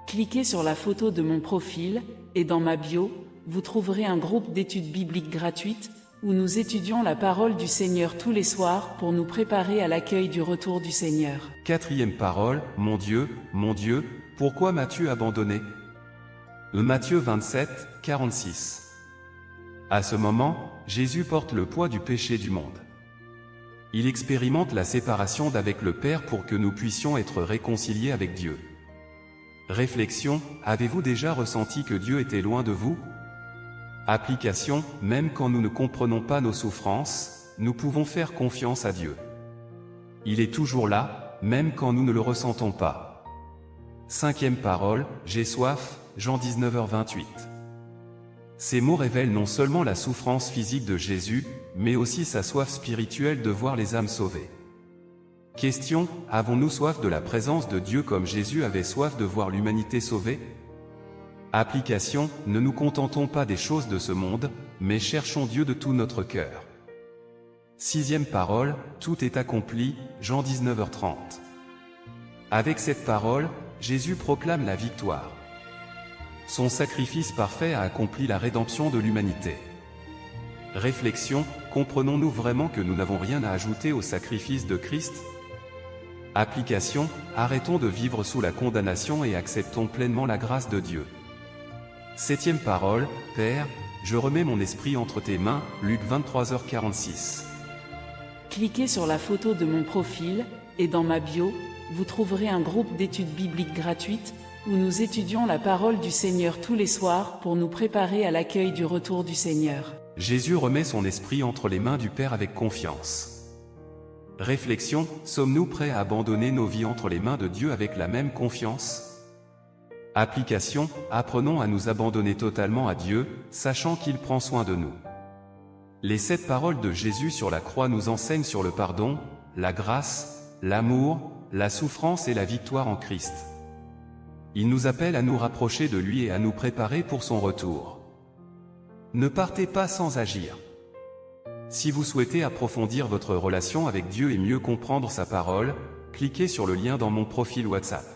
Cliquez sur la photo de mon profil, et dans ma bio, vous trouverez un groupe d'études bibliques gratuites, où nous étudions la parole du Seigneur tous les soirs pour nous préparer à l'accueil du retour du Seigneur. Quatrième parole, mon Dieu, pourquoi m'as-tu abandonné? Matthieu 27, 46. À ce moment, Jésus porte le poids du péché du monde. Il expérimente la séparation d'avec le Père pour que nous puissions être réconciliés avec Dieu. Réflexion, avez-vous déjà ressenti que Dieu était loin de vous? Application, même quand nous ne comprenons pas nos souffrances, nous pouvons faire confiance à Dieu. Il est toujours là, même quand nous ne le ressentons pas. Cinquième parole, j'ai soif, Jean 19h28. Ces mots révèlent non seulement la souffrance physique de Jésus, mais aussi sa soif spirituelle de voir les âmes sauvées. Question, avons-nous soif de la présence de Dieu comme Jésus avait soif de voir l'humanité sauvée? Application, ne nous contentons pas des choses de ce monde, mais cherchons Dieu de tout notre cœur. Sixième parole, tout est accompli, Jean 19h30. Avec cette parole, Jésus proclame la victoire. Son sacrifice parfait a accompli la rédemption de l'humanité. Réflexion, comprenons-nous vraiment que nous n'avons rien à ajouter au sacrifice de Christ? Application, arrêtons de vivre sous la condamnation et acceptons pleinement la grâce de Dieu. Septième parole, Père, je remets mon esprit entre tes mains, Luc 23h46. Cliquez sur la photo de mon profil, et dans ma bio, vous trouverez un groupe d'études bibliques gratuites, où nous étudions la parole du Seigneur tous les soirs pour nous préparer à l'accueil du retour du Seigneur. Jésus remet son esprit entre les mains du Père avec confiance. Réflexion, sommes-nous prêts à abandonner nos vies entre les mains de Dieu avec la même confiance? Application, apprenons à nous abandonner totalement à Dieu, sachant qu'il prend soin de nous. Les 7 paroles de Jésus sur la croix nous enseignent sur le pardon, la grâce, l'amour, la souffrance et la victoire en Christ. Il nous appelle à nous rapprocher de lui et à nous préparer pour son retour. Ne partez pas sans agir. Si vous souhaitez approfondir votre relation avec Dieu et mieux comprendre sa parole, cliquez sur le lien dans mon profil WhatsApp.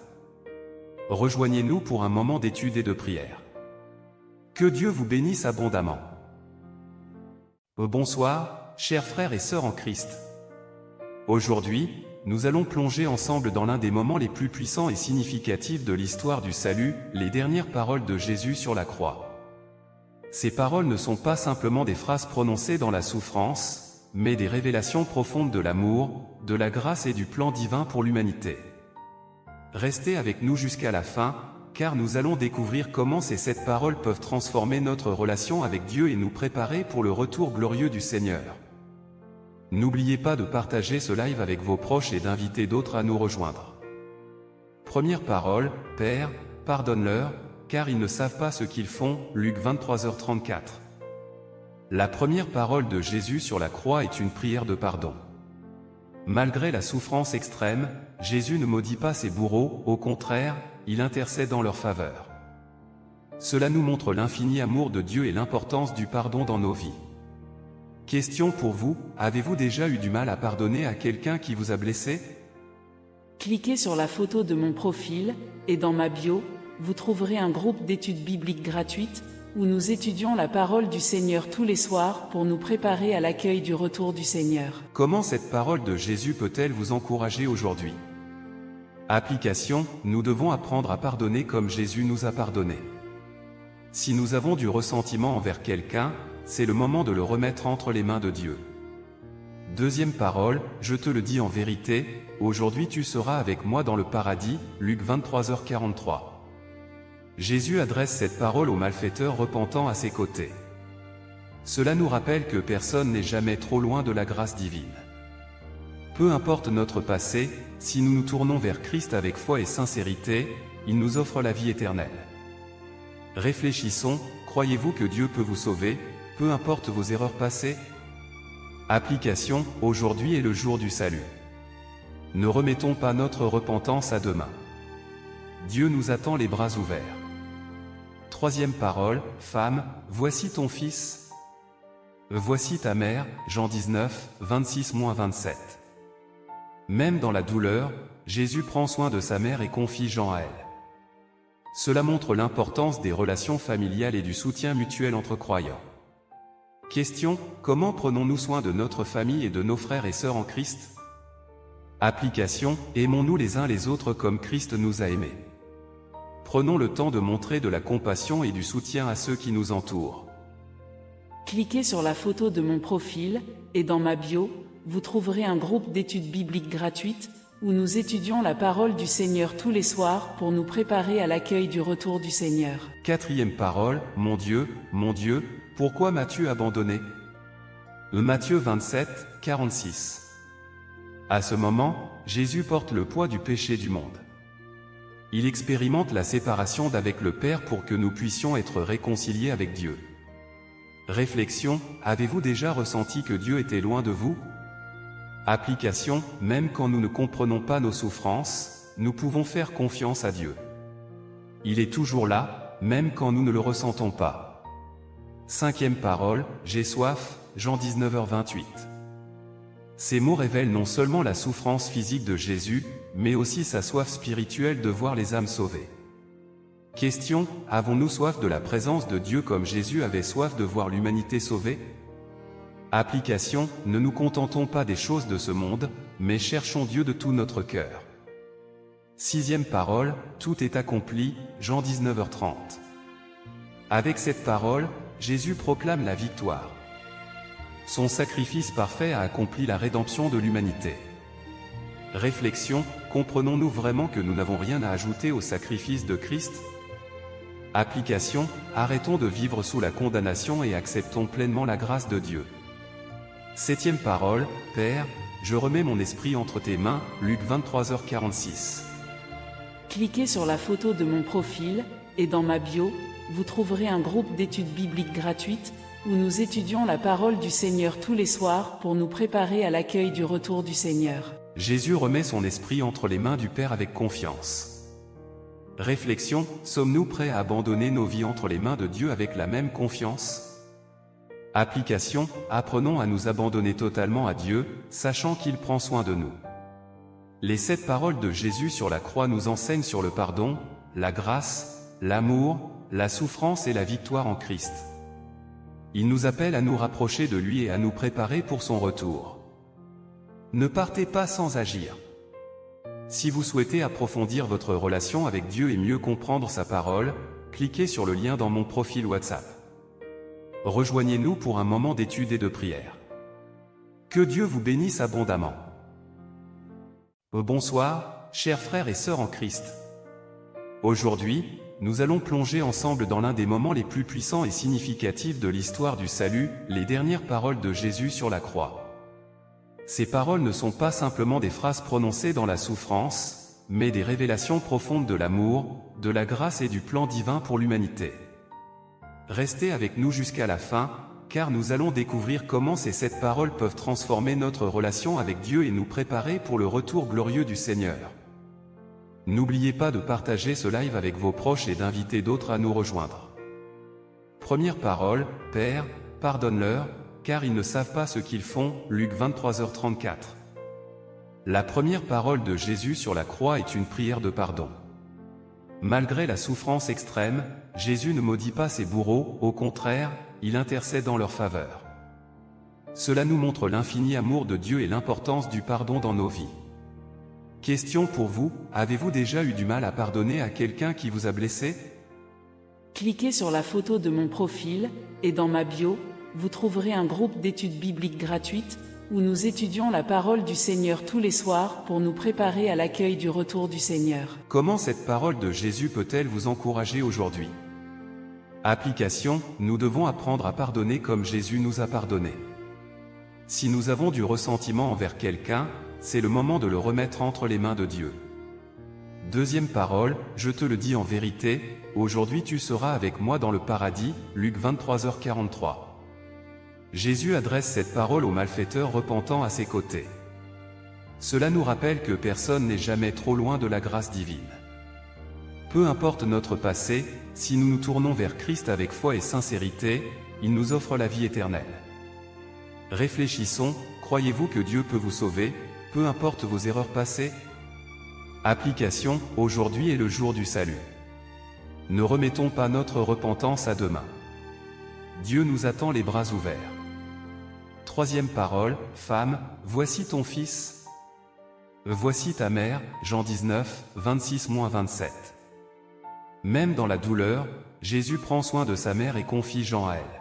Rejoignez-nous pour un moment d'étude et de prière. Que Dieu vous bénisse abondamment. Bonsoir, chers frères et sœurs en Christ. Aujourd'hui, nous allons plonger ensemble dans l'un des moments les plus puissants et significatifs de l'histoire du salut, les dernières paroles de Jésus sur la croix. Ces paroles ne sont pas simplement des phrases prononcées dans la souffrance, mais des révélations profondes de l'amour, de la grâce et du plan divin pour l'humanité. Restez avec nous jusqu'à la fin, car nous allons découvrir comment ces 7 paroles peuvent transformer notre relation avec Dieu et nous préparer pour le retour glorieux du Seigneur. N'oubliez pas de partager ce live avec vos proches et d'inviter d'autres à nous rejoindre. Première parole, Père, pardonne-leur, car ils ne savent pas ce qu'ils font, Luc 23h34. La première parole de Jésus sur la croix est une prière de pardon. Malgré la souffrance extrême, Jésus ne maudit pas ses bourreaux, au contraire, il intercède en leur faveur. Cela nous montre l'infini amour de Dieu et l'importance du pardon dans nos vies. Question pour vous, avez-vous déjà eu du mal à pardonner à quelqu'un qui vous a blessé? Cliquez sur la photo de mon profil, et dans ma bio, vous trouverez un groupe d'études bibliques gratuites, où nous étudions la parole du Seigneur tous les soirs pour nous préparer à l'accueil du retour du Seigneur. Comment cette parole de Jésus peut-elle vous encourager aujourd'hui? Application, nous devons apprendre à pardonner comme Jésus nous a pardonné. Si nous avons du ressentiment envers quelqu'un, c'est le moment de le remettre entre les mains de Dieu. Deuxième parole, je te le dis en vérité, aujourd'hui tu seras avec moi dans le paradis, Luc 23h43. Jésus adresse cette parole aux malfaiteurs repentant à ses côtés. Cela nous rappelle que personne n'est jamais trop loin de la grâce divine. Peu importe notre passé, si nous nous tournons vers Christ avec foi et sincérité, il nous offre la vie éternelle. Réfléchissons, croyez-vous que Dieu peut vous sauver, peu importe vos erreurs passées? Application, aujourd'hui est le jour du salut. Ne remettons pas notre repentance à demain. Dieu nous attend les bras ouverts. Troisième parole, femme, voici ton fils. Voici ta mère, Jean 19, 26-27. Même dans la douleur, Jésus prend soin de sa mère et confie Jean à elle. Cela montre l'importance des relations familiales et du soutien mutuel entre croyants. Question: comment prenons-nous soin de notre famille et de nos frères et sœurs en Christ? Application: aimons-nous les uns les autres comme Christ nous a aimés. Prenons le temps de montrer de la compassion et du soutien à ceux qui nous entourent. Cliquez sur la photo de mon profil, et dans ma bio, vous trouverez un groupe d'études bibliques gratuites, où nous étudions la parole du Seigneur tous les soirs pour nous préparer à l'accueil du retour du Seigneur. Quatrième parole: mon Dieu, pourquoi m'as-tu abandonné? Matthieu 27, 46. À ce moment, Jésus porte le poids du péché du monde. Il expérimente la séparation d'avec le Père pour que nous puissions être réconciliés avec Dieu. Réflexion: avez-vous déjà ressenti que Dieu était loin de vous? Application: même quand nous ne comprenons pas nos souffrances, nous pouvons faire confiance à Dieu. Il est toujours là, même quand nous ne le ressentons pas. Cinquième parole: j'ai soif, Jean 19h28. Ces mots révèlent non seulement la souffrance physique de Jésus, mais aussi sa soif spirituelle de voir les âmes sauvées. Question: avons-nous soif de la présence de Dieu comme Jésus avait soif de voir l'humanité sauvée? Application: ne nous contentons pas des choses de ce monde, mais cherchons Dieu de tout notre cœur. Sixième parole: tout est accompli, Jean 19h30. Avec cette parole, Jésus proclame la victoire. Son sacrifice parfait a accompli la rédemption de l'humanité. Réflexion: comprenons-nous vraiment que nous n'avons rien à ajouter au sacrifice de Christ? Application: arrêtons de vivre sous la condamnation et acceptons pleinement la grâce de Dieu. Septième parole: Père, je remets mon esprit entre tes mains, Luc 23h46. Cliquez sur la photo de mon profil, et dans ma bio, vous trouverez un groupe d'études bibliques gratuites, où nous étudions la parole du Seigneur tous les soirs pour nous préparer à l'accueil du retour du Seigneur. Jésus remet son esprit entre les mains du Père avec confiance. Réflexion: sommes-nous prêts à abandonner nos vies entre les mains de Dieu avec la même confiance? Application: apprenons à nous abandonner totalement à Dieu, sachant qu'il prend soin de nous. Les 7 paroles de Jésus sur la croix nous enseignent sur le pardon, la grâce, l'amour, la souffrance et la victoire en Christ. Il nous appelle à nous rapprocher de lui et à nous préparer pour son retour. Ne partez pas sans agir. Si vous souhaitez approfondir votre relation avec Dieu et mieux comprendre sa parole, cliquez sur le lien dans mon profil WhatsApp. Rejoignez-nous pour un moment d'étude et de prière. Que Dieu vous bénisse abondamment. Bonsoir, chers frères et sœurs en Christ. Aujourd'hui, nous allons plonger ensemble dans l'un des moments les plus puissants et significatifs de l'histoire du salut, les dernières paroles de Jésus sur la croix. Ces paroles ne sont pas simplement des phrases prononcées dans la souffrance, mais des révélations profondes de l'amour, de la grâce et du plan divin pour l'humanité. Restez avec nous jusqu'à la fin, car nous allons découvrir comment ces 7 paroles peuvent transformer notre relation avec Dieu et nous préparer pour le retour glorieux du Seigneur. N'oubliez pas de partager ce live avec vos proches et d'inviter d'autres à nous rejoindre. Première parole: Père, pardonne-leur, car ils ne savent pas ce qu'ils font, Luc 23h34. La première parole de Jésus sur la croix est une prière de pardon. Malgré la souffrance extrême, Jésus ne maudit pas ses bourreaux, au contraire, il intercède en leur faveur. Cela nous montre l'infini amour de Dieu et l'importance du pardon dans nos vies. Question pour vous: avez-vous déjà eu du mal à pardonner à quelqu'un qui vous a blessé? Cliquez sur la photo de mon profil, et dans ma bio, vous trouverez un groupe d'études bibliques gratuites, où nous étudions la parole du Seigneur tous les soirs pour nous préparer à l'accueil du retour du Seigneur. Comment cette parole de Jésus peut-elle vous encourager aujourd'hui? Application: nous devons apprendre à pardonner comme Jésus nous a pardonné. Si nous avons du ressentiment envers quelqu'un, c'est le moment de le remettre entre les mains de Dieu. Deuxième parole: je te le dis en vérité, aujourd'hui tu seras avec moi dans le paradis, Luc 23h43. Jésus adresse cette parole aux malfaiteurs repentant à ses côtés. Cela nous rappelle que personne n'est jamais trop loin de la grâce divine. Peu importe notre passé, si nous nous tournons vers Christ avec foi et sincérité, il nous offre la vie éternelle. Réfléchissons, croyez-vous que Dieu peut vous sauver, peu importe vos erreurs passées? Application: aujourd'hui est le jour du salut. Ne remettons pas notre repentance à demain. Dieu nous attend les bras ouverts. Troisième parole, femme, voici ton fils. Voici ta mère, Jean 19, 26-27. Même dans la douleur, Jésus prend soin de sa mère et confie Jean à elle.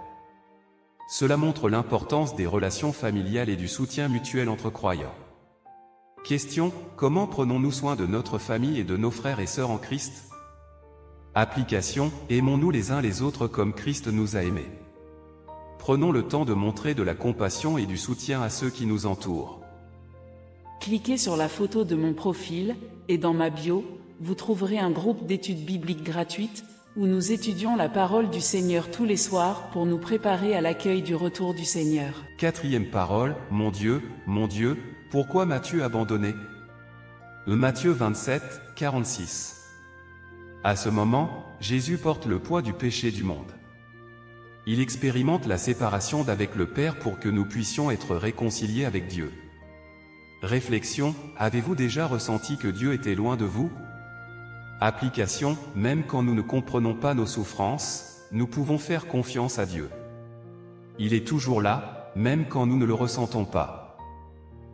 Cela montre l'importance des relations familiales et du soutien mutuel entre croyants. Question, comment prenons-nous soin de notre famille et de nos frères et sœurs en Christ? Application, aimons-nous les uns les autres comme Christ nous a aimés. Prenons le temps de montrer de la compassion et du soutien à ceux qui nous entourent. Cliquez sur la photo de mon profil, et dans ma bio, vous trouverez un groupe d'études bibliques gratuites, où nous étudions la parole du Seigneur tous les soirs pour nous préparer à l'accueil du retour du Seigneur. Quatrième parole, mon Dieu, pourquoi m'as-tu abandonné? Matthieu 27, 46. À ce moment, Jésus porte le poids du péché du monde. Il expérimente la séparation d'avec le Père pour que nous puissions être réconciliés avec Dieu. Réflexion, avez-vous déjà ressenti que Dieu était loin de vous? Application, même quand nous ne comprenons pas nos souffrances, nous pouvons faire confiance à Dieu. Il est toujours là, même quand nous ne le ressentons pas.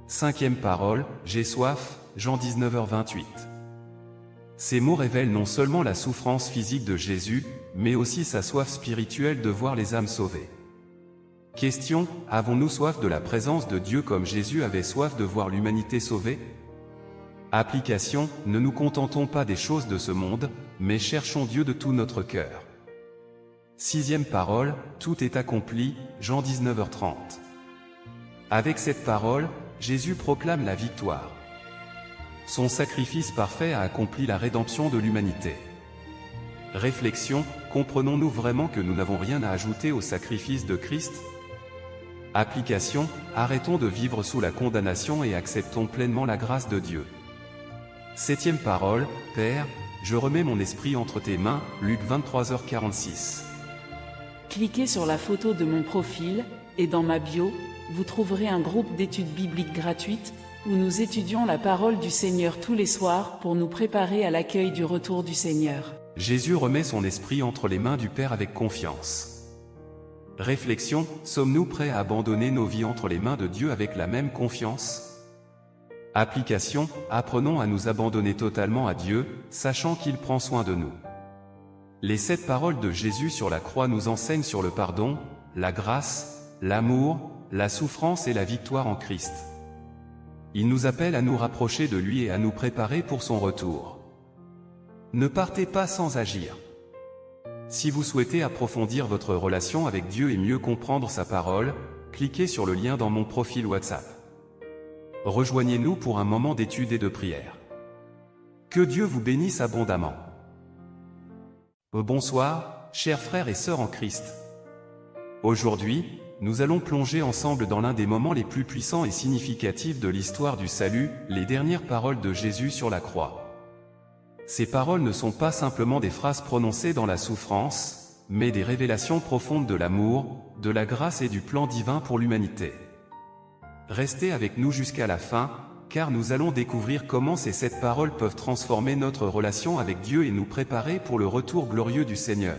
Cinquième parole, j'ai soif, Jean 19h28. Ces mots révèlent non seulement la souffrance physique de Jésus, mais aussi sa soif spirituelle de voir les âmes sauvées. Question, avons-nous soif de la présence de Dieu comme Jésus avait soif de voir l'humanité sauvée? Application, ne nous contentons pas des choses de ce monde, mais cherchons Dieu de tout notre cœur. Sixième parole, tout est accompli, Jean 19h30. Avec cette parole, Jésus proclame la victoire. Son sacrifice parfait a accompli la rédemption de l'humanité. Réflexion, comprenons-nous vraiment que nous n'avons rien à ajouter au sacrifice de Christ? Application, arrêtons de vivre sous la condamnation et acceptons pleinement la grâce de Dieu. Septième parole, Père, je remets mon esprit entre tes mains, Luc 23h46. Cliquez sur la photo de mon profil, et dans ma bio, vous trouverez un groupe d'études bibliques gratuites, où nous étudions la parole du Seigneur tous les soirs pour nous préparer à l'accueil du retour du Seigneur. Jésus remet son esprit entre les mains du Père avec confiance. Réflexion, sommes-nous prêts à abandonner nos vies entre les mains de Dieu avec la même confiance? Application, apprenons à nous abandonner totalement à Dieu, sachant qu'il prend soin de nous. Les 7 paroles de Jésus sur la croix nous enseignent sur le pardon, la grâce, l'amour, la souffrance et la victoire en Christ. Il nous appelle à nous rapprocher de lui et à nous préparer pour son retour. Ne partez pas sans agir. Si vous souhaitez approfondir votre relation avec Dieu et mieux comprendre sa parole, cliquez sur le lien dans mon profil WhatsApp. Rejoignez-nous pour un moment d'étude et de prière. Que Dieu vous bénisse abondamment. Bonsoir, chers frères et sœurs en Christ. Aujourd'hui, nous allons plonger ensemble dans l'un des moments les plus puissants et significatifs de l'histoire du salut, les dernières paroles de Jésus sur la croix. Ces paroles ne sont pas simplement des phrases prononcées dans la souffrance, mais des révélations profondes de l'amour, de la grâce et du plan divin pour l'humanité. Restez avec nous jusqu'à la fin, car nous allons découvrir comment ces 7 paroles peuvent transformer notre relation avec Dieu et nous préparer pour le retour glorieux du Seigneur.